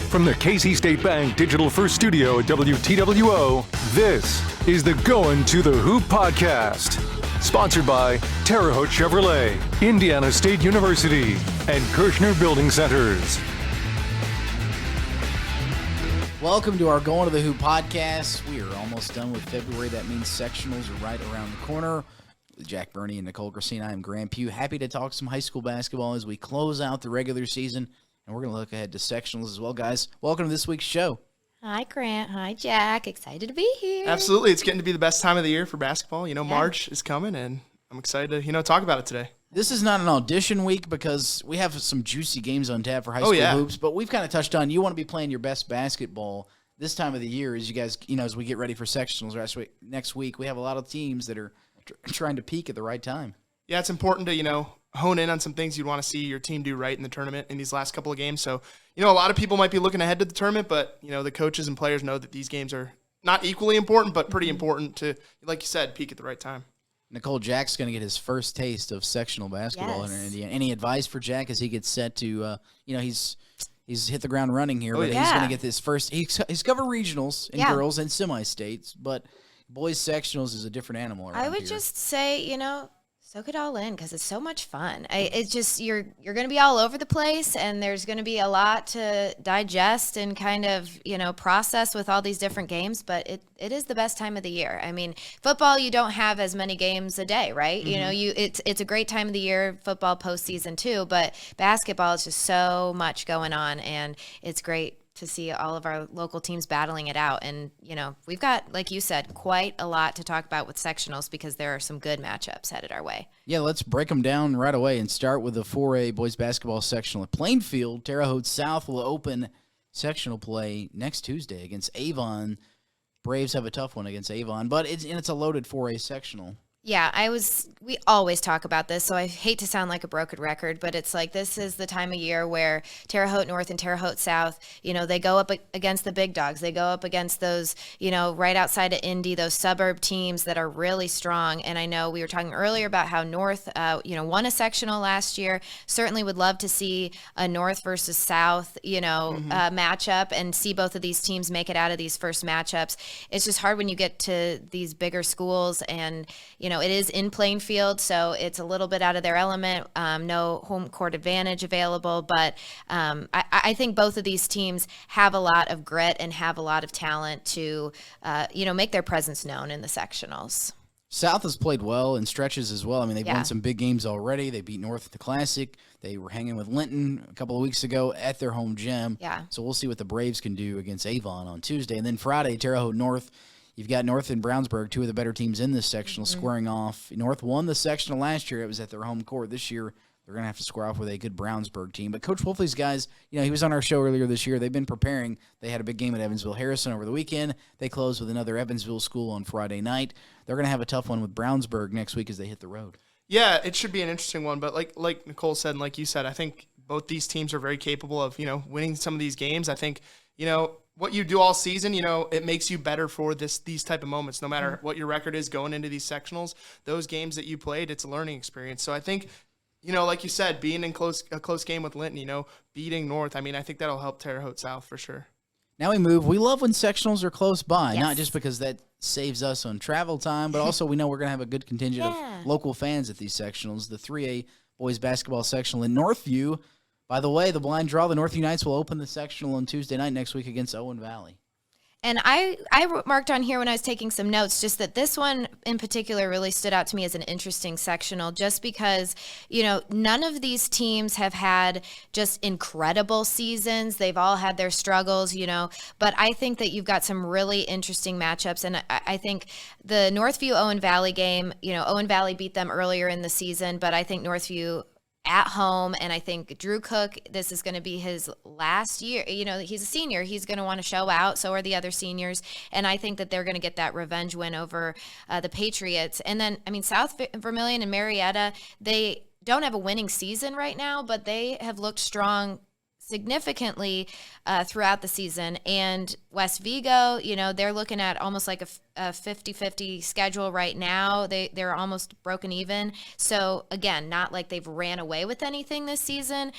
From the Casey State Bank Digital First Studio at WTWO, this is the Goin to the Hoop podcast. Sponsored by Terre Haute Chevrolet, Indiana State University, and Kirshner Building Centers. Welcome to our Going to the Hoop podcast. We are almost done with February. That means sectionals are right around the corner. With Jack Burney and Nicole Gracine, I am Grant Pugh. Happy to talk some high school basketball as we close out the regular season. And we're going to look ahead to sectionals as well, guys. Welcome to this week's show. Hi, Grant. Hi, Jack. Excited to be here. Absolutely. It's getting to be the best time of the year for basketball. March is coming, and I'm excited to, talk about it today. This is not an audition week because we have some juicy games on tap for high school hoops, but we've kind of touched on you want to be playing your best basketball this time of the year as you guys, as we get ready for sectionals next week. We have a lot of teams that are trying to peak at the right time. Yeah, it's important to, hone in on some things you'd want to see your team do right in the tournament in these last couple of games. So, a lot of people might be looking ahead to the tournament, but, the coaches and players know that these games are not equally important, but pretty important to, like you said, peak at the right time. Nicole, Jack's going to get his first taste of sectional basketball in Indiana. Any advice for Jack as he gets set to, he's hit the ground running here, but he's going to get this first. He's covered regionals in girls and semi-states, but boys sectionals is a different animal around I would here. just say, soak it all in because it's so much fun. It's just you're going to be all over the place, and there's going to be a lot to digest and kind of process with all these different games. But it is the best time of the year. I mean, football, you don't have as many games a day, right? Mm-hmm. It's a great time of the year, football postseason too. But basketball is just so much going on, and it's great to see all of our local teams battling it out. And, we've got, like you said, quite a lot to talk about with sectionals because there are some good matchups headed our way. Yeah, let's break them down right away and start with the 4A boys basketball sectional at Plainfield. Terre Haute South will open sectional play next Tuesday against Avon. Braves have a tough one against Avon, but it's a loaded 4A sectional. Yeah, we always talk about this, so I hate to sound like a broken record, but it's like this is the time of year where Terre Haute North and Terre Haute South, they go up against the big dogs. They go up against those, right outside of Indy, those suburb teams that are really strong. And I know we were talking earlier about how North, won a sectional last year. Certainly would love to see a North versus South, matchup and see both of these teams make it out of these first matchups. It's just hard when you get to these bigger schools and, it is in Plainfield, so it's a little bit out of their element. No home court advantage available, but I think both of these teams have a lot of grit and have a lot of talent to, make their presence known in the sectionals. South has played well in stretches as well. I mean, they've won some big games already. They beat North at the Classic. They were hanging with Linton a couple of weeks ago at their home gym. Yeah. So we'll see what the Braves can do against Avon on Tuesday. And then Friday, Terre Haute North. You've got North and Brownsburg, two of the better teams in this sectional, squaring off. North won the sectional last year. It was at their home court. This year, they're going to have to square off with a good Brownsburg team. But Coach Wolfley's guys, he was on our show earlier this year. They've been preparing. They had a big game at Evansville-Harrison over the weekend. They closed with another Evansville school on Friday night. They're going to have a tough one with Brownsburg next week as they hit the road. Yeah, it should be an interesting one. But like Nicole said and like you said, I think both these teams are very capable of, winning some of these games. I think, what you do all season, it makes you better for these type of moments. No matter what your record is going into these sectionals, those games that you played, it's a learning experience. So I think, like you said, being in a close game with Linton, beating North, I think that'll help Terre Haute South for sure. Now we move. We love when sectionals are close by, not just because that saves us on travel time, but also we know we're going to have a good contingent of local fans at these sectionals. The 3A boys basketball sectional in Northview. By the way, the blind draw, the Northview Knights will open the sectional on Tuesday night next week against Owen Valley. And I marked on here when I was taking some notes just that this one in particular really stood out to me as an interesting sectional just because, none of these teams have had just incredible seasons. They've all had their struggles, but I think that you've got some really interesting matchups. And I think the Northview Owen Valley game, Owen Valley beat them earlier in the season, but I think Northview at home, and I think Drew Cook, this is going to be his last year. He's a senior. He's going to want to show out. So are the other seniors. And I think that they're going to get that revenge win over the Patriots. And then, South Vermilion and Marietta, they don't have a winning season right now, but they have looked strong significantly throughout the season. And West Vigo, they're looking at almost like a 50-50 schedule right now. They're almost broken even. So again, not like they've ran away with anything this season.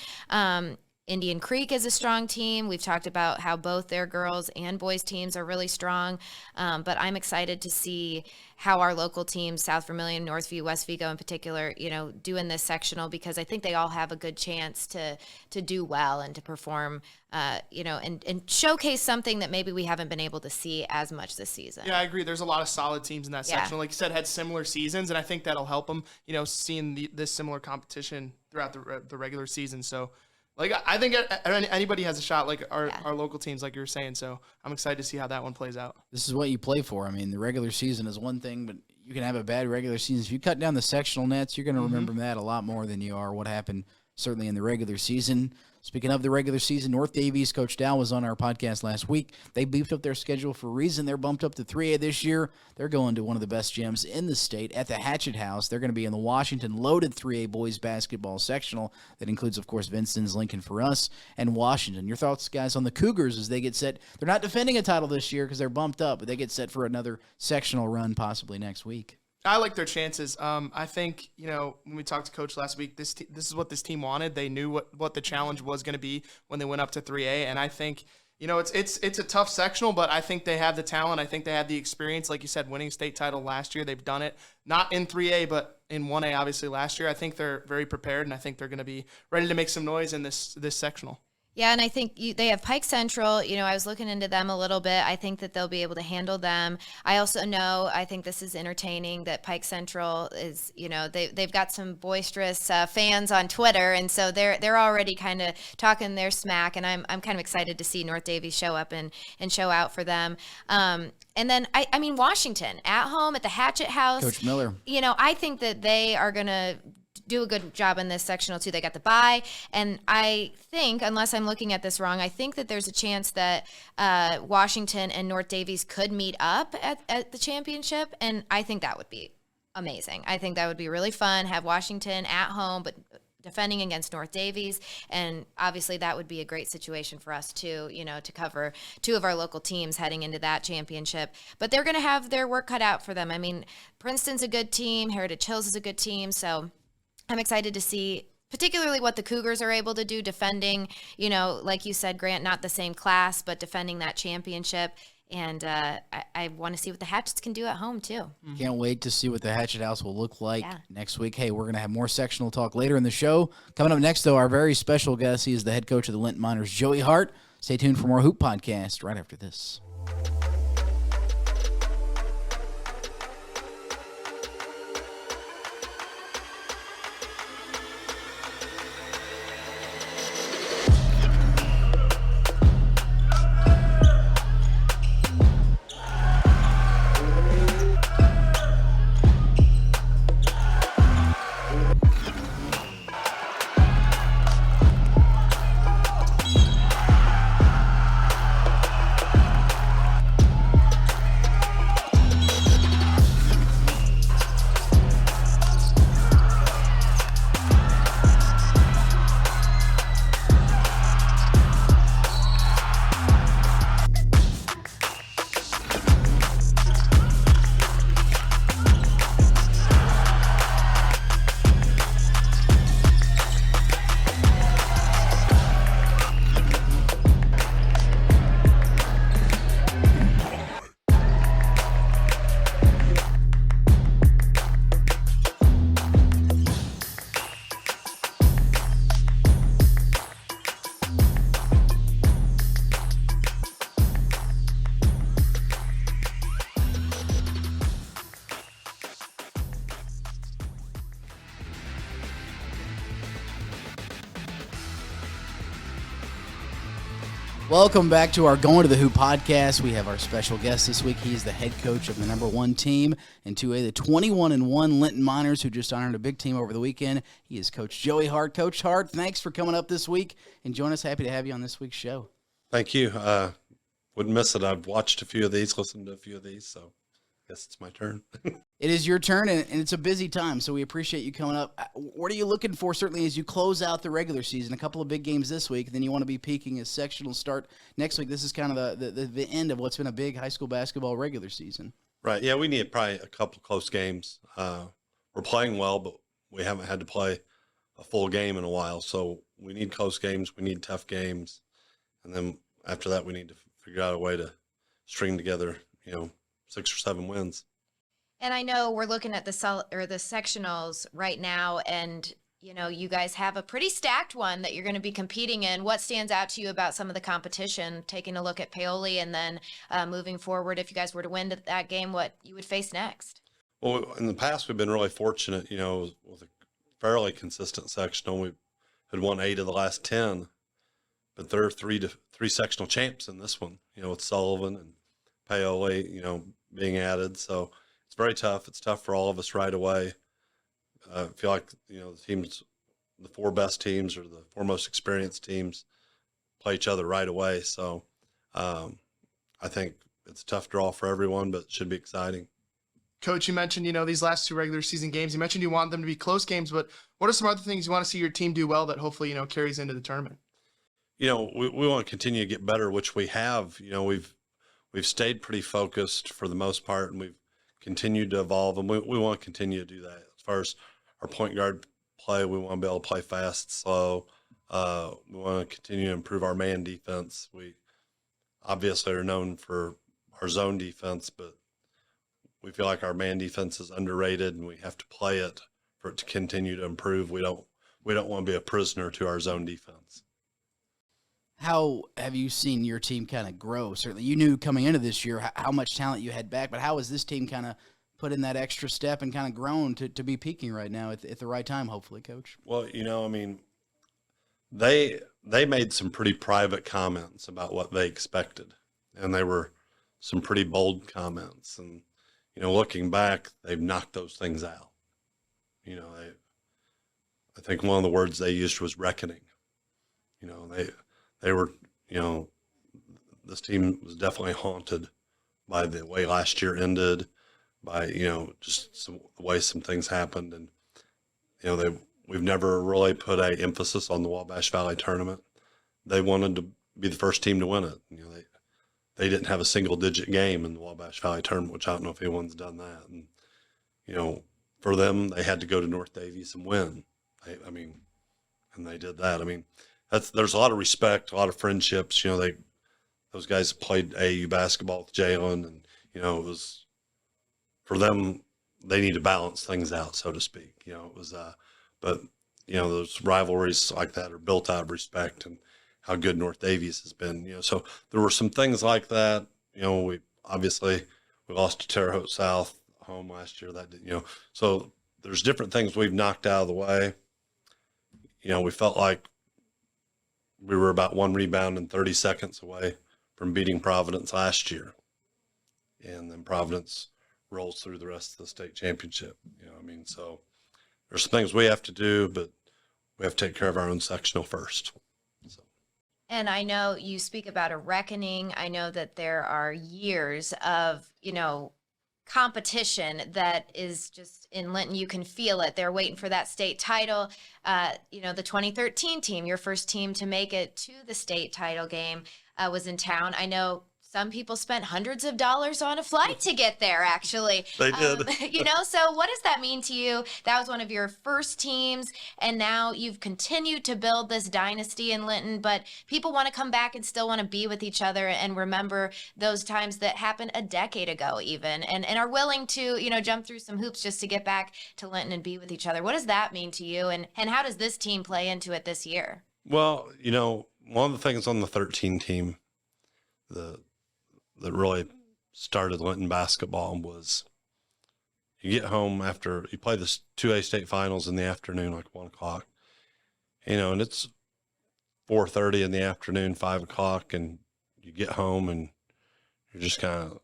Indian Creek is a strong team. We've talked about how both their girls and boys teams are really strong. But I'm excited to see how our local teams, South Vermilion, Northview, West Vigo in particular, do in this sectional, because I think they all have a good chance to do well and to perform, and showcase something that maybe we haven't been able to see as much this season. Yeah, I agree. There's a lot of solid teams in that sectional. Like you said, had similar seasons, and I think that'll help them, seeing this similar competition throughout the regular season. So, like, I think anybody has a shot, like our local teams, like you were saying. So I'm excited to see how that one plays out. This is what you play for. I mean, the regular season is one thing, but you can have a bad regular season. If you cut down the sectional nets, you're going to remember that a lot more than you are what happened certainly in the regular season. Speaking of the regular season, North Davies, Coach Dow was on our podcast last week. They beefed up their schedule for a reason. They're bumped up to 3A this year. They're going to one of the best gyms in the state at the Hatchet House. They're going to be in the Washington loaded 3A boys basketball sectional. That includes, of course, Vincent's, Lincoln for us, and Washington. Your thoughts, guys, on the Cougars as they get set? They're not defending a title this year because they're bumped up, but they get set for another sectional run possibly next week. I like their chances. I think, when we talked to Coach last week, this is what this team wanted. They knew what the challenge was going to be when they went up to 3A, and I think, it's a tough sectional, but I think they have the talent. I think they have the experience. Like you said, winning state title last year, they've done it, not in 3A, but in 1A, obviously, last year. I think they're very prepared, and I think they're going to be ready to make some noise in this sectional. Yeah, and I think they have Pike Central. I was looking into them a little bit. I think that they'll be able to handle them. I also know, I think this is entertaining, that Pike Central is, they've got some boisterous fans on Twitter, and so they're already kind of talking their smack, and I'm kind of excited to see North Davies show up and show out for them. And then, I mean, Washington, at home at the Hatchet House. Coach Miller. I think that they are going to do a good job in this sectional too. They got the bye, and I think, unless I'm looking at this wrong, I think that there's a chance that Washington and North Davies could meet up at the championship, and I think that would be amazing. I think that would be really fun, have Washington at home, but defending against North Davies, and obviously that would be a great situation for us too, to cover two of our local teams heading into that championship. But they're going to have their work cut out for them. I mean, Princeton's a good team, Heritage Hills is a good team, so I'm excited to see particularly what the Cougars are able to do defending, like you said, Grant, not the same class, but defending that championship. And I want to see what the Hatchets can do at home, too. Can't wait to see what the Hatchet House will look like next week. Hey, we're going to have more sectional talk later in the show. Coming up next, though, our very special guest. He is the head coach of the Linton Miners, Joey Hart. Stay tuned for more Hoop Podcast right after this. Welcome back to our Going to the Hoop podcast. We have our special guest this week. He's the head coach of the number one team in 2A, the 21-1 Linton Miners, who just honored a big team over the weekend. He is Coach Joey Hart. Coach Hart, thanks for coming up this week and joining us. Happy to have you on this week's show. Thank you. Wouldn't miss it. I've watched a few of these, listened to a few of these, so I guess it's my turn. It is your turn, and it's a busy time, so we appreciate you coming up. What are you looking for, certainly, as you close out the regular season? A couple of big games this week, then you want to be peaking as sectional start next week. This is kind of the end of what's been a big high school basketball regular season. Right, yeah, we need probably a couple close games. We're playing well, but we haven't had to play a full game in a while. So we need close games. We need tough games. And then after that, we need to figure out a way to string together, 6 or 7 wins. And I know we're looking at the sectionals right now, and you guys have a pretty stacked one that you're going to be competing in. What stands out to you about some of the competition? Taking a look at Paoli, and then moving forward, if you guys were to win that game, what you would face next? Well, in the past, we've been really fortunate, with a fairly consistent sectional. We had won 8 of the last 10, but there are three sectional champs in this one, with Sullivan and Paoli, being added. So it's very tough. It's tough for all of us right away. I feel like, the 4 best teams or the 4 most experienced teams play each other right away. So I think it's a tough draw for everyone, but it should be exciting. Coach, you mentioned, these last 2 regular season games. You mentioned you want them to be close games, but what are some other things you want to see your team do well that hopefully, carries into the tournament? We want to continue to get better, which we have. We've stayed pretty focused for the most part, and we've continued to evolve, and we want to continue to do that. As far as our point guard play, we want to be able to play fast, slow. We want to continue to improve our man defense. We obviously are known for our zone defense, but we feel like our man defense is underrated, and we have to play it for it to continue to improve. We don't want to be a prisoner to our zone defense. How have you seen your team kind of grow? Certainly, you knew coming into this year how much talent you had back, but how has this team kind of put in that extra step and kind of grown to be peaking right now at the right time, hopefully, Coach? Well, they made some pretty private comments about what they expected, and they were some pretty bold comments. And, looking back, they've knocked those things out. I think one of the words they used was reckoning. They were, this team was definitely haunted by the way last year ended, by, just the way some things happened. And, we've never really put a emphasis on the Wabash Valley tournament. They wanted to be the first team to win it. They didn't have a single-digit game in the Wabash Valley tournament, which I don't know if anyone's done that. And, for them, they had to go to North Davies and win. And they did that. There's a lot of respect, a lot of friendships. Those guys played AAU basketball with Jalen, and it was for them. They need to balance things out, so to speak. But those rivalries like that are built out of respect and how good North Davies has been. So there were some things like that. We lost to Terre Haute South home last year. That so there's different things we've knocked out of the way. We felt like we were about 1 rebound and 30 seconds away from beating Providence last year. And then Providence rolls through the rest of the state championship. So there's some things we have to do, but we have to take care of our own sectional first. And I know you speak about a reckoning. I know that there are years of, competition that is just in Linton. You can feel it. They're waiting for that state title. The 2013 team, your first team to make it to the state title game, was in town. I know some people spent hundreds of dollars on a flight to get there, actually. They did. So what does that mean to you? That was one of your first teams, and now you've continued to build this dynasty in Linton, but people want to come back and still want to be with each other and remember those times that happened a decade ago even, and are willing to, jump through some hoops just to get back to Linton and be with each other. What does that mean to you, and how does this team play into it this year? Well, one of the things on the 13 team, that really started Linton basketball was you get home after you play the 2A state finals in the afternoon, like 1 o'clock, and it's 4:30 in the afternoon, 5 o'clock, and you get home and you're just kind of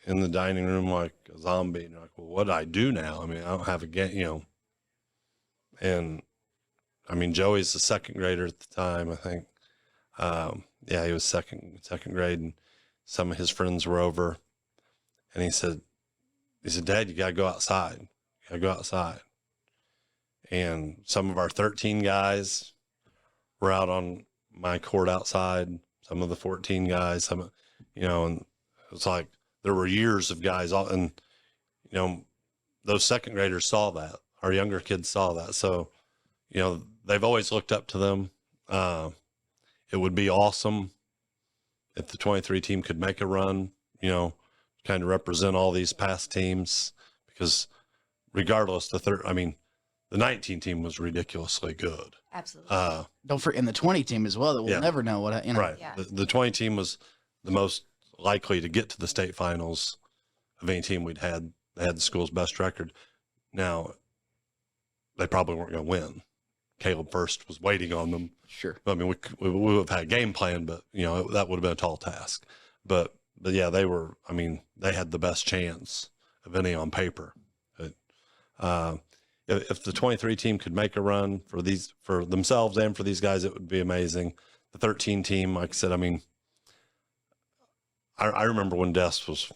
in the dining room like a zombie. And you're like, well, what do I do now? I don't have a game, and Joey's the second grader at the time, I think. He was second grade, and some of his friends were over, and he said, Dad, you got to go outside. You got to go outside. And some of our 13 guys were out on my court outside, some of the 14 guys, and it was like there were years of guys, and, those second graders saw that. Our younger kids saw that. So, they've always looked up to them. It would be awesome if the 23 team could make a run, kind of represent all these past teams, because regardless, the 19 team was ridiculously good. Absolutely. Don't forget, and the 20 team as well, that we'll never know what, Right. Yeah. The 20 team was the most likely to get to the state finals of any team we'd had. They had the school's best record. Now, they probably weren't going to win. Caleb First was waiting on them. Sure. I mean, we would have had a game plan, but, that would have been a tall task. But yeah, they had the best chance of any on paper. If the 23 team could make a run for themselves and for these guys, it would be amazing. The 13 team, like I said, I remember when Des was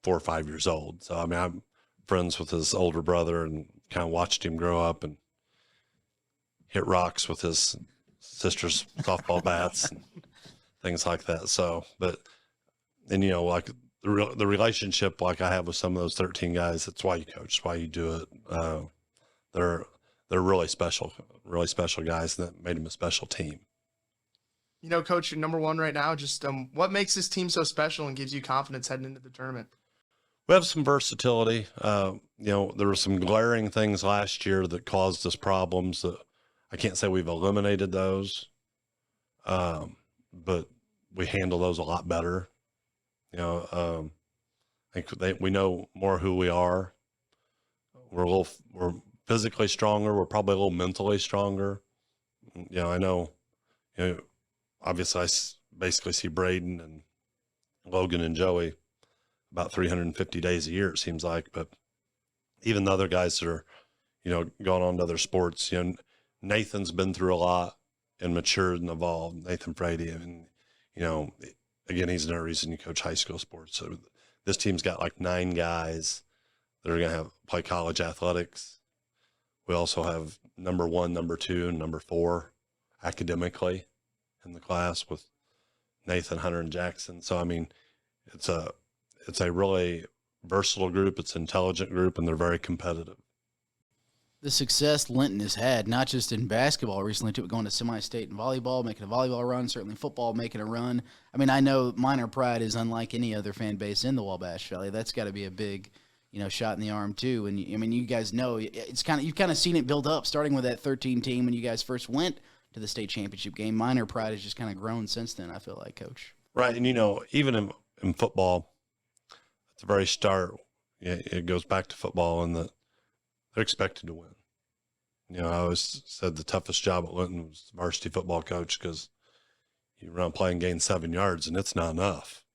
4 or 5 years old. So, I'm friends with his older brother and kind of watched him grow up and hit rocks with his sister's softball bats and things like that. So, like the relationship like I have with some of those 13 guys, that's why you coach, that's why you do it. They're really special guys, and that made them a special team. Coach, you're number one right now. Just what makes this team so special and gives you confidence heading into the tournament? We have some versatility. There were some glaring things last year that caused us problems that I can't say we've eliminated those, but we handle those a lot better. I think we know more who we are. We're physically stronger. We're probably a little mentally stronger. I know, obviously I basically see Braden and Logan and Joey about 350 days a year, it seems like, but even the other guys that are, going on to other sports, Nathan's been through a lot and matured and evolved. Nathan Frady, again, he's another reason you coach high school sports. So this team's got like 9 guys that are going to play college athletics. We also have number 1, number 2, and number 4 academically in the class with Nathan, Hunter, and Jackson. So, it's a really versatile group. It's an intelligent group, and they're very competitive. The success Linton has had, not just in basketball recently, too, going to semi-state in volleyball, making a volleyball run, certainly football, making a run. I know Minor Pride is unlike any other fan base in the Wabash Valley. That's got to be a big, shot in the arm too. And you guys know you've kind of seen it build up, starting with that 13 team when you guys first went to the state championship game. Minor Pride has just kind of grown since then, I feel like, Coach. Right, and even in football, at the very start, it goes back to football, and that they're expected to win. I always said the toughest job at Linton was varsity football coach, because you run play and gain 7 yards, and it's not enough.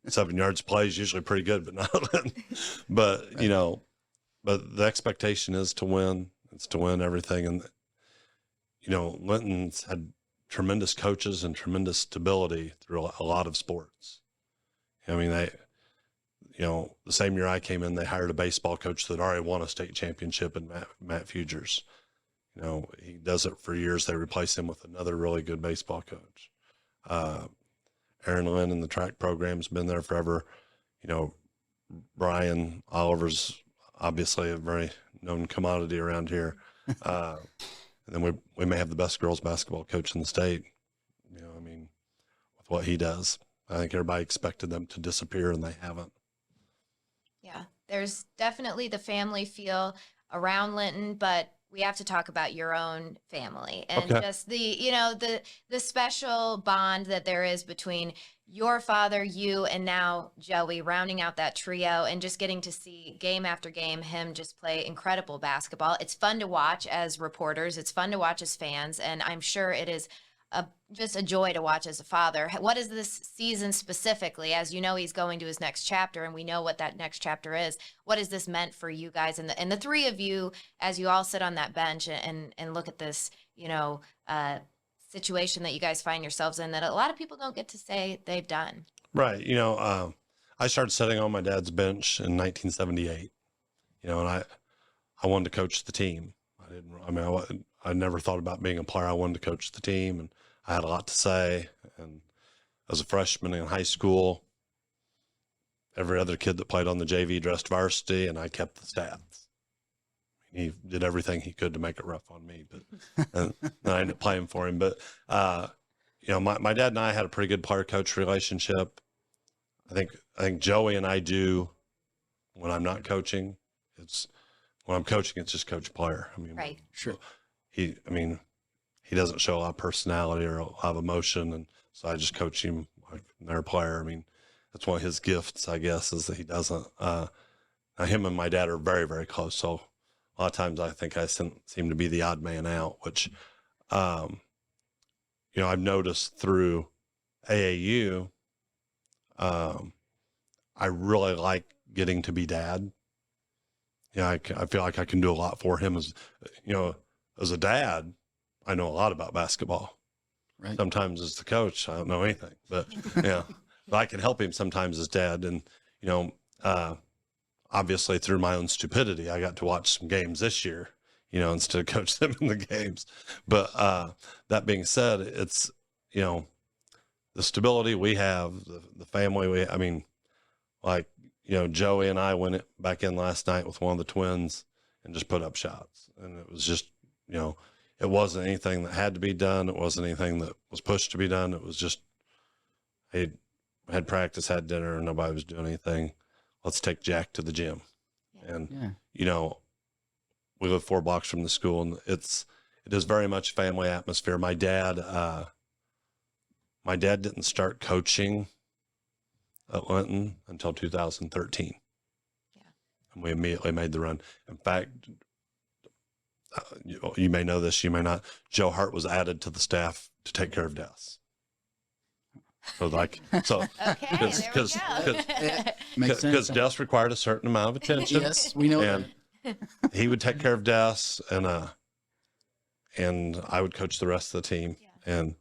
7 yards play is usually pretty good, but not. But right. But the expectation is to win. It's to win everything, and Linton's had tremendous coaches and tremendous stability through a lot of sports. They. The same year I came in, they hired a baseball coach that already won a state championship in Matt Fugers. He does it for years. They replace him with another really good baseball coach. Aaron Lynn in the track program's been there forever. Brian Oliver's obviously a very known commodity around here. And then we may have the best girls basketball coach in the state, with what he does. I think everybody expected them to disappear, and they haven't. Yeah, there's definitely the family feel around Linton, but we have to talk about your own family and just the special bond that there is between your father, you, and now Joey, rounding out that trio, and just getting to see game after game him just play incredible basketball. It's fun to watch as reporters. It's fun to watch as fans, and I'm sure it is just a joy to watch as a father. What is this season specifically? As you know, he's going to his next chapter, and we know what that next chapter is. What has this meant for you guys and the three of you as you all sit on that bench and look at this, situation that you guys find yourselves in that a lot of people don't get to say they've done? Right. I started sitting on my dad's bench in 1978, and I wanted to coach the team. I never thought about being a player. I wanted to coach the team, and I had a lot to say. And as a freshman in high school, every other kid that played on the JV dressed varsity, and I kept the stats. he did everything he could to make it rough on me, but and I ended up playing for him. But my dad and I had a pretty good player-coach relationship. I think Joey and I do when I'm not coaching. When I'm coaching, it's just coach player. I mean, Right. Sure. He doesn't show a lot of personality or a lot of emotion, and so I just coach him like their player. I mean, that's one of his gifts, I guess, is that he doesn't. Now him and my dad are very, very close, so a lot of times I think I seem to be the odd man out, which, I've noticed through AAU, I really like getting to be dad. I feel like I can do a lot for him as a dad. I know a lot about basketball. Right. Sometimes as the coach, I don't know anything, but but I can help him sometimes as dad. And, obviously through my own stupidity, I got to watch some games this year, instead of coach them in the games. But that being said, it's, the stability we have, the family Joey and I went back in last night with one of the twins and just put up shots. And it was just, it wasn't anything that had to be done. It wasn't anything that was pushed to be done. It was just, hey, had practice, had dinner, and nobody was doing anything. Let's take Jack to the gym. And, we live 4 blocks from the school, and it is very much family atmosphere. My dad didn't start coaching at Linton until 2013. Yeah. And we immediately made the run. In fact, you may know this, you may not. Joe Hart was added to the staff to take care of Des. Okay, there we go. Makes sense. Because Des required a certain amount of attention. Yes, we know And that. he would take care of Des, and I would coach the rest of the team. Yeah. And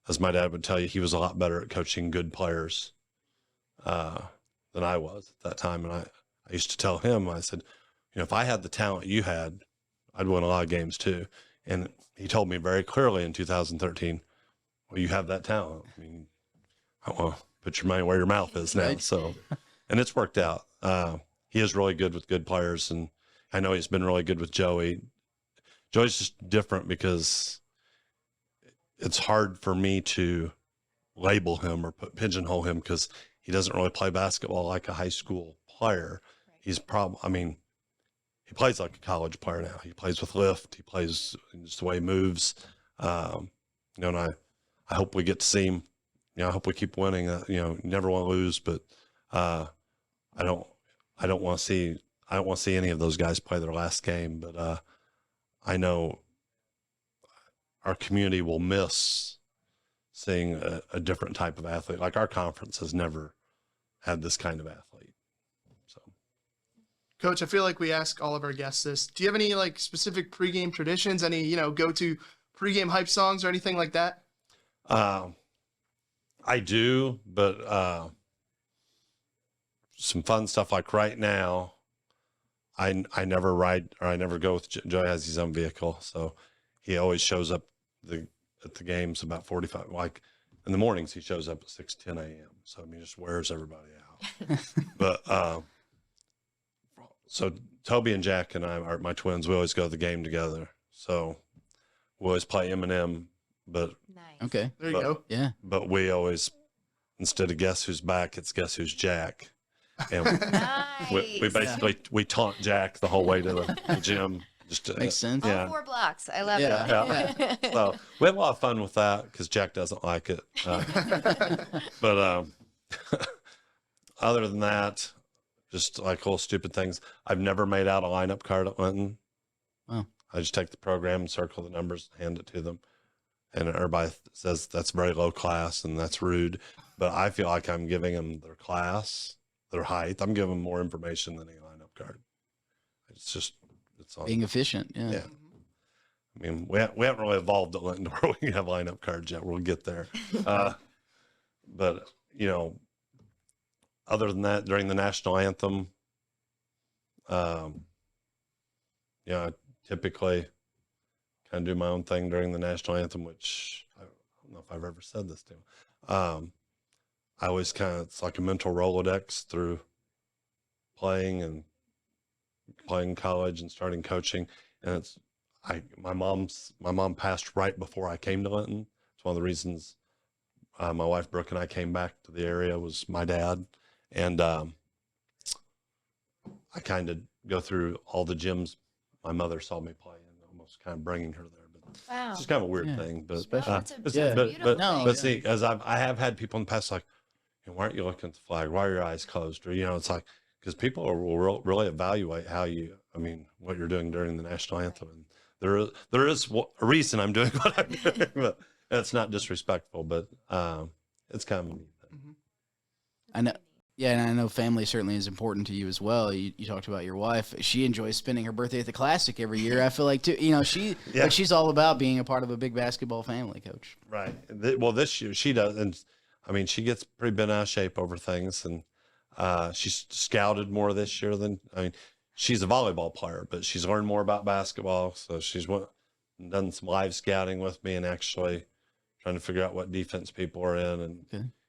as my dad would tell you, he was a lot better at coaching good players than I was at that time. And I used to tell him, I said, if I had the talent you had, I'd win a lot of games too. And he told me very clearly in 2013, well, you have that talent. I mean, I want to put your money where your mouth is now. Right. So, and it's worked out. He is really good with good players, and I know he's been really good with Joey. Joey's just different because it's hard for me to label him or pigeonhole him because he doesn't really play basketball like a high school player. Right. He's he plays like a college player now. He plays with lift. He plays just the way he moves. And I hope we get to see him. I hope we keep winning. You never want to lose, but I don't want to see any of those guys play their last game. But I know our community will miss seeing a different type of athlete. Like our conference has never had this kind of athlete. So, Coach, I feel like we ask all of our guests this. Do you have any specific pregame traditions? Any go-to pregame hype songs or anything like that? I do, but some fun stuff like right now, I never ride or I never go with Joey has his own vehicle, so he always shows up at the games about 45. Like in the mornings, he shows up at 6:10 a.m. So he just wears everybody out. But so Toby and Jack and I are my twins. We always go to the game together. So we always play Eminem, but Nice. Okay. There you go. Yeah. but we always, instead of guess who's back, it's guess who's Jack. And Nice. we basically we taunt Jack the whole way to the gym. Just to, Makes sense. All Yeah. 4 blocks. I love Yeah. it. So we have a lot of fun with that because Jack doesn't like it. But other than that, just like little stupid things. I've never made out a lineup card at Linton. Wow. I just take the program and circle the numbers, hand it to them. And everybody says that's very low class and that's rude. But I feel like I'm giving them their class, their height. I'm giving them more information than a lineup card. It's on. Being efficient. Yeah. Yeah. I mean, we haven't really evolved at Linton to where we can have lineup cards yet. We'll get there. But, other than that, during the national anthem, I typically kind of do my own thing during the national anthem, which I don't know if I've ever said this to him. I always it's like a mental Rolodex through playing and playing college and starting coaching. And my mom passed right before I came to Linton. It's one of the reasons my wife Brooke and I came back to the area was my dad. And I kind of go through all the gyms my mother saw me play in, almost kind of bringing her there. But Wow. it's just kind of a weird thing. But beautiful see, as I have had people in the past like, why aren't you looking at the flag? Why are your eyes closed? Or it's like because people will really evaluate what you're doing during the national anthem. And there is a reason I'm doing what I'm doing, but it's not disrespectful. But it's kind of a neat thing. I know. Yeah, and I know family certainly is important to you as well. You talked about your wife. She enjoys spending her birthday at the Classic every year. I feel like too. She's all about being a part of a big basketball family, Coach. Right. Well, this year she does, and she gets pretty bent out of shape over things, and she's scouted more this year than she's a volleyball player, but she's learned more about basketball. So she's done some live scouting with me and actually trying to figure out what defense people are in,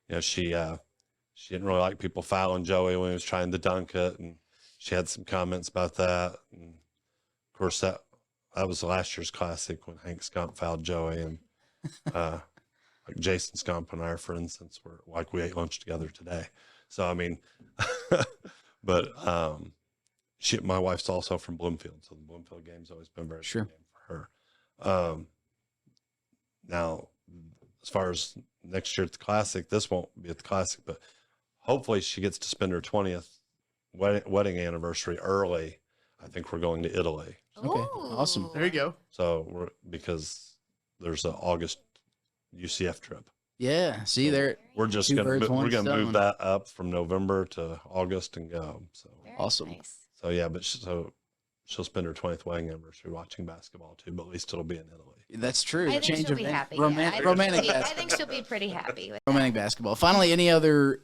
and she didn't really like people fouling Joey when he was trying to dunk it, and she had some comments about that. And of course, that was last year's Classic when Hank Scump fouled Joey, and like Jason Scump and I, for instance, we ate lunch together today. So but my wife's also from Bloomfield, so the Bloomfield game's always been very good game for her. Now, as far as next year at the Classic, this won't be at the Classic, but hopefully she gets to spend her 20th wedding anniversary early. I think we're going to Italy. Okay, awesome. There you go. So because there's an August UCF trip. Yeah, see there. We're just Two gonna birds, one move stone. that up from November to August and go. So Very Awesome. nice. so yeah, but she'll spend her 20th wedding anniversary watching basketball too. But at least it'll be in Italy. That's true. I think Change she'll of be venue. happy. Romantic I basketball. think she'll be pretty happy with Romantic basketball. Finally, any other,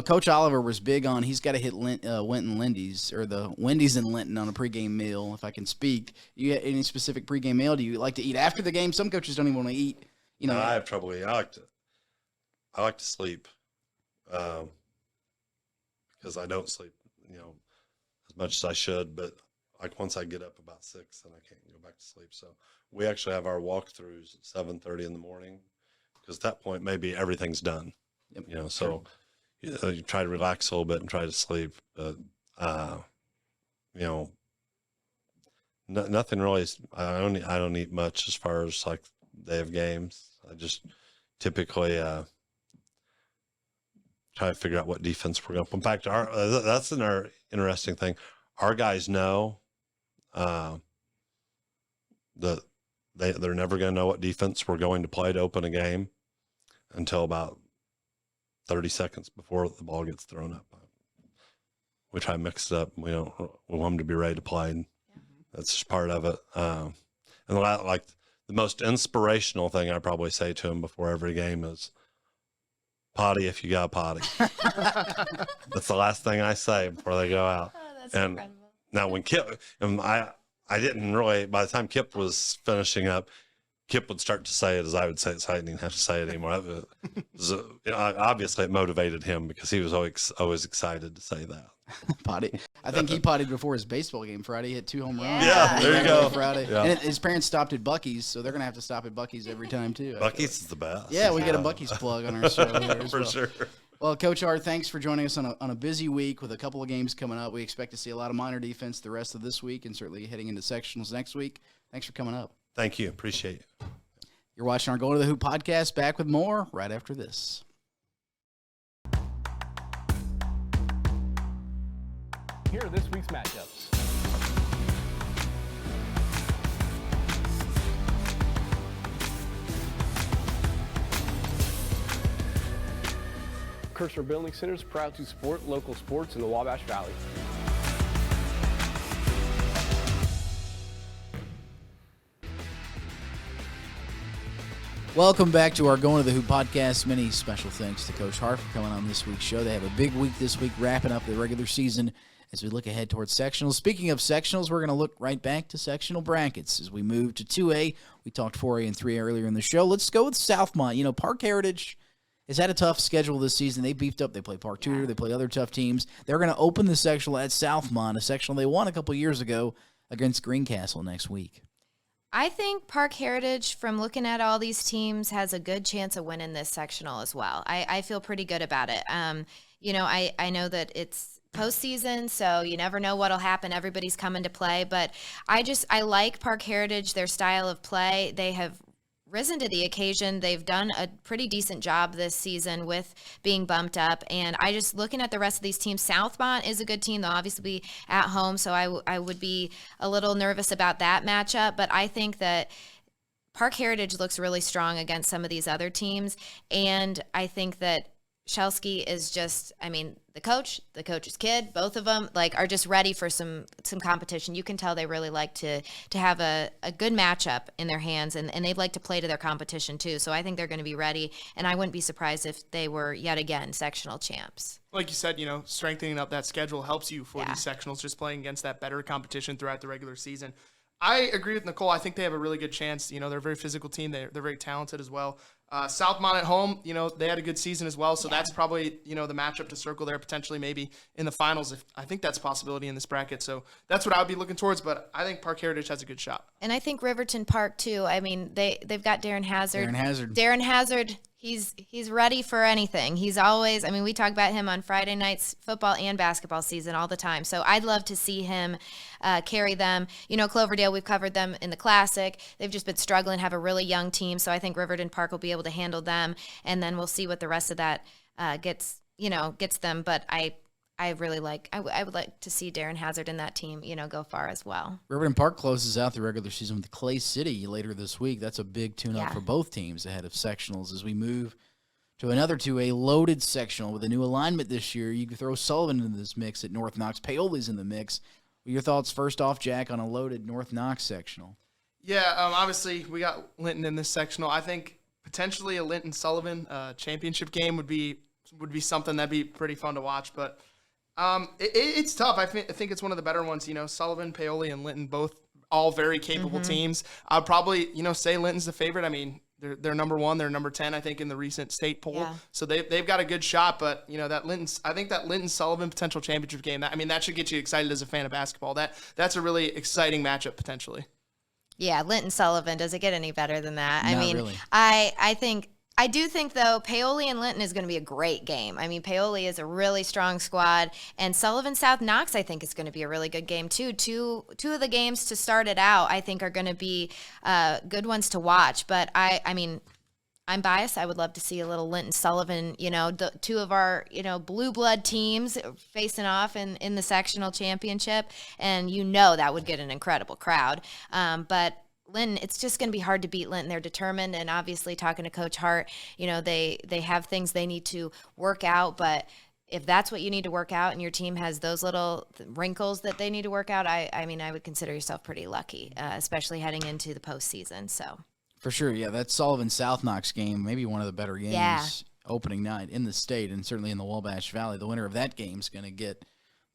Coach Oliver was big on, he's got to hit Winton Lindy's, or the Wendy's in Linton on a pregame meal, if I can speak. You get any specific pregame meal? Do you like to eat after the game? Some coaches don't even want to eat. No, I have trouble eating. I like to sleep, because I don't sleep, as much as I should. But like once I get up about 6, then I can't go back to sleep. So we actually have our walkthroughs at 7:30 in the morning, because at that point maybe everything's done. Yep. So you try to relax a little bit and try to sleep. But nothing really. I don't eat much as far as like day of games. I just typically try to figure out what defense we're going to. In fact, that's another interesting thing. Our guys know that they're never going to know what defense we're going to play to open a game until about 30 seconds before the ball gets thrown up. We try to mix it up. We want them to be ready to play. And that's just part of it. And like the most inspirational thing I probably say to them before every game is, potty if you got potty. That's the last thing I say before they go out. Oh, that's And incredible. now when Kip, and I didn't really, by the time Kip was finishing up, Kip would start to say it as I would say it, so I didn't even have to say it anymore. Obviously, it motivated him because he was always excited to say that. Potty. I think he potted before his baseball game Friday. He hit 2 home runs. Yeah, there you go. Friday. Yeah. And his parents stopped at Buc-ee's, so they're going to have to stop at Buc-ee's every time, too. Buc-ee's is the best. Yeah, we get a Buc-ee's plug on our show here as For well. sure. Well, Coach Hart, thanks for joining us on a busy week with a couple of games coming up. We expect to see a lot of minor defense the rest of this week and certainly heading into sectionals next week. Thanks for coming up. Thank you. Appreciate it. You're watching our Going to the Hoop podcast. Back with more right after this. Here are this week's matchups. Kirshner Building Center is proud to support local sports in the Wabash Valley. Welcome back to our Going to the Hoop podcast. Many special thanks to Coach Hart for coming on this week's show. They have a big week this week, wrapping up the regular season as we look ahead towards sectionals. Speaking of sectionals, we're going to look right back to sectional brackets as we move to 2A. We talked 4A and 3A earlier in the show. Let's go with Southmont. Park Heritage has had a tough schedule this season. They beefed up. They play Park Tudor. They play other tough teams. They're going to open the sectional at Southmont, a sectional they won a couple years ago against Greencastle next week. I think Park Heritage, from looking at all these teams, has a good chance of winning this sectional as well. I feel pretty good about it. I know that it's postseason, so you never know what'll happen. Everybody's coming to play, but I like Park Heritage, their style of play. They have risen to the occasion. They've done a pretty decent job this season with being bumped up. And looking at the rest of these teams, Southmont is a good team. They'll obviously be at home, so I would be a little nervous about that matchup. But I think that Park Heritage looks really strong against some of these other teams. And I think that Shelsky is the coach's kid, both of them are just ready for some competition. You can tell they really like to have a good matchup in their hands, and they'd like to play to their competition too. So I think they're going to be ready, and I wouldn't be surprised if they were yet again sectional champs. Like you said, strengthening up that schedule helps you for these sectionals, just playing against that better competition throughout the regular season. I agree with Nicole. I think they have a really good chance. They're a very physical team. They're very talented as well. Southmont at home, they had a good season as well. So that's probably, the matchup to circle there potentially maybe in the finals. I think that's a possibility in this bracket. So that's what I would be looking towards. But I think Park Heritage has a good shot. And I think Riverton Park too. They've got Darren Hazard. Darren Hazard. He's ready for anything. He's always, we talk about him on Friday nights, football and basketball season all the time. So I'd love to see him carry them. Cloverdale, we've covered them in the Classic. They've just been struggling, have a really young team. So I think Riverton Park will be able to handle them. And then we'll see what the rest of that gets them. But I would like to see Darren Hazard in that team, go far as well. Riverton Park closes out the regular season with Clay City later this week. That's a big tune-up for both teams ahead of sectionals. As we move to another 2A loaded sectional with a new alignment this year, you can throw Sullivan into this mix at North Knox. Paoli's in the mix. What are your thoughts first off, Jack, on a loaded North Knox sectional? Yeah, obviously we got Linton in this sectional. I think potentially a Linton-Sullivan championship game would be something that'd be pretty fun to watch, but it's tough. I think it's one of the better ones. Sullivan, Paoli, and Linton both all very capable teams. I'd probably say Linton's the favorite. They're number 1. They're number 10, I think, in the recent state poll. Yeah. So they've got a good shot. But I think that Linton-Sullivan potential championship game. That should get you excited as a fan of basketball. That's a really exciting matchup potentially. Yeah, Linton-Sullivan. Does it get any better than that? Not really. I do think, though, Paoli and Linton is going to be a great game. Paoli is a really strong squad, and Sullivan-South Knox, I think, is going to be a really good game, too. Two of the games to start it out, I think, are going to be good ones to watch. But, I'm biased. I would love to see a little Linton-Sullivan, the two of our, blue blood teams facing off in the sectional championship, and that would get an incredible crowd. But Linton, it's just going to be hard to beat Linton. They're determined, and obviously talking to Coach Hart, they have things they need to work out, but if that's what you need to work out and your team has those little wrinkles that they need to work out, I would consider yourself pretty lucky, especially heading into the postseason. So for sure, yeah, that Sullivan-South Knox game, maybe one of the better games opening night in the state and certainly in the Wabash Valley. The winner of that game is going to get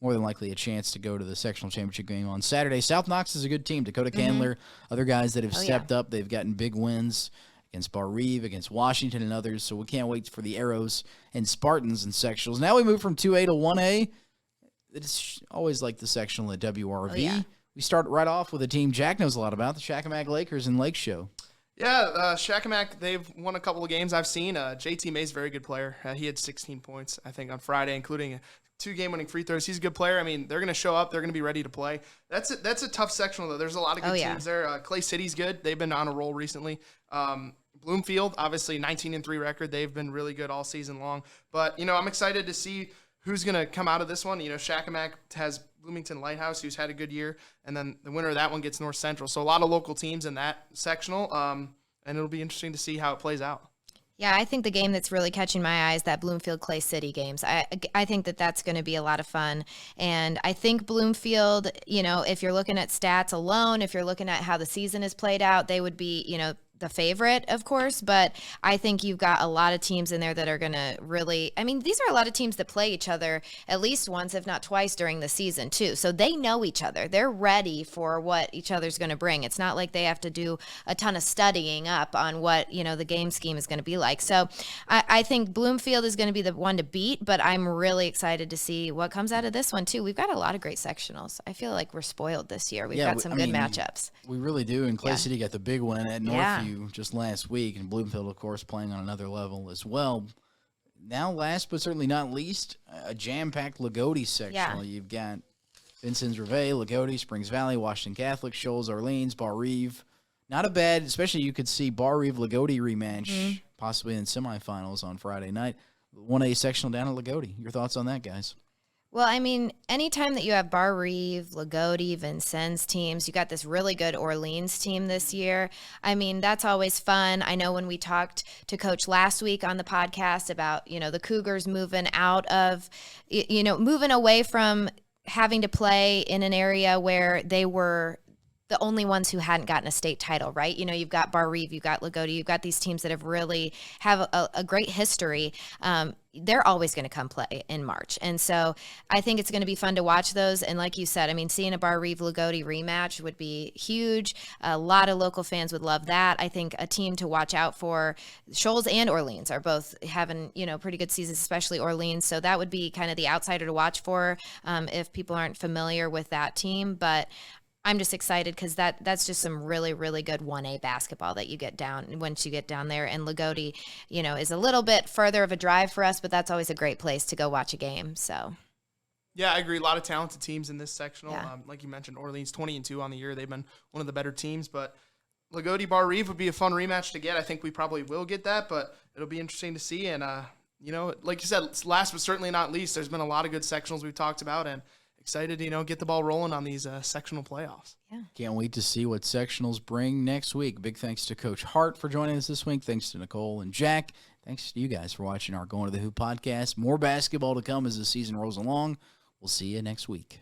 more than likely a chance to go to the sectional championship game on Saturday. South Knox is a good team. Dakota Candler, other guys that have stepped up. They've gotten big wins against Bar Reeve, against Washington, and others. So we can't wait for the Arrows and Spartans in sectionals. Now we move from 2A to 1A. It's always like the sectional at WRV. We start right off with a team Jack knows a lot about, the Shakamak Lakers in Lake Show. Yeah, Shakamak, they've won a couple of games I've seen. JT May's a very good player. He had 16 points, I think, on Friday, including 2 game-winning free throws. He's a good player. They're going to show up. They're going to be ready to play. That's a tough sectional, though. There's a lot of good teams there. Clay City's good. They've been on a roll recently. Bloomfield, obviously 19-3 record. They've been really good all season long. But, I'm excited to see who's going to come out of this one. Shakamak has Bloomington Lighthouse, who's had a good year. And then the winner of that one gets North Central. So a lot of local teams in that sectional. And it'll be interesting to see how it plays out. Yeah, I think the game that's really catching my eye is that Bloomfield-Clay City games. I think that's going to be a lot of fun. And I think Bloomfield, if you're looking at stats alone, if you're looking at how the season is played out, they would be, the favorite, of course, but I think you've got a lot of teams in there that are going to really, I mean, these are a lot of teams that play each other at least once, if not twice during the season too. So they know each other. They're ready for what each other's going to bring. It's not like they have to do a ton of studying up on what, the game scheme is going to be like. So I think Bloomfield is going to be the one to beat, but I'm really excited to see what comes out of this one too. We've got a lot of great sectionals. I feel like we're spoiled this year. We've got some good matchups. We really do. And Clay City got the big win at Northview just last week, and Bloomfield, of course, playing on another level as well. Now, last but certainly not least, a jam-packed Lagodi sectional. You've got Vincennes Reveille, Lagodi, Springs Valley, Washington Catholic, Shoals, Orleans, Bar Reeve. Not a bad, especially you could see Bar Reeve Lagodi rematch possibly in semifinals on Friday night. 1A sectional down at Lagodi. Your thoughts on that, guys? Well, I mean, anytime that you have Bar Reeve, Lagodi, Vincennes teams, you got this really good Orleans team this year. I mean, that's always fun. I know when we talked to Coach last week on the podcast about, the Cougars moving out of, moving away from having to play in an area where they were the only ones who hadn't gotten a state title, right? You've got Bar Reeve, you've got Lagodi, you've got these teams that have really have a great history. They're always going to come play in March. And so I think it's going to be fun to watch those. And like you said, I mean, seeing a Bar Reeve Lagodi rematch would be huge. A lot of local fans would love that. I think a team to watch out for, Shoals and Orleans are both having, pretty good seasons, especially Orleans. So that would be kind of the outsider to watch for if people aren't familiar with that team. But I'm just excited because that's just some really, really good 1A basketball that you get down once you get down there. And Lagodi, is a little bit further of a drive for us, but that's always a great place to go watch a game. So, yeah, I agree. A lot of talented teams in this sectional. Yeah. Like you mentioned, Orleans 20-2 on the year. They've been one of the better teams. But Lagodi Bar Reeve would be a fun rematch to get. I think we probably will get that, but it'll be interesting to see. And like you said, last but certainly not least, there's been a lot of good sectionals we've talked about, and excited to get the ball rolling on these sectional playoffs. Yeah. Can't wait to see what sectionals bring next week. Big thanks to Coach Hart for joining us this week. Thanks to Nicole and Jack. Thanks to you guys for watching our Going to the Hoop podcast. More basketball to come as the season rolls along. We'll see you next week.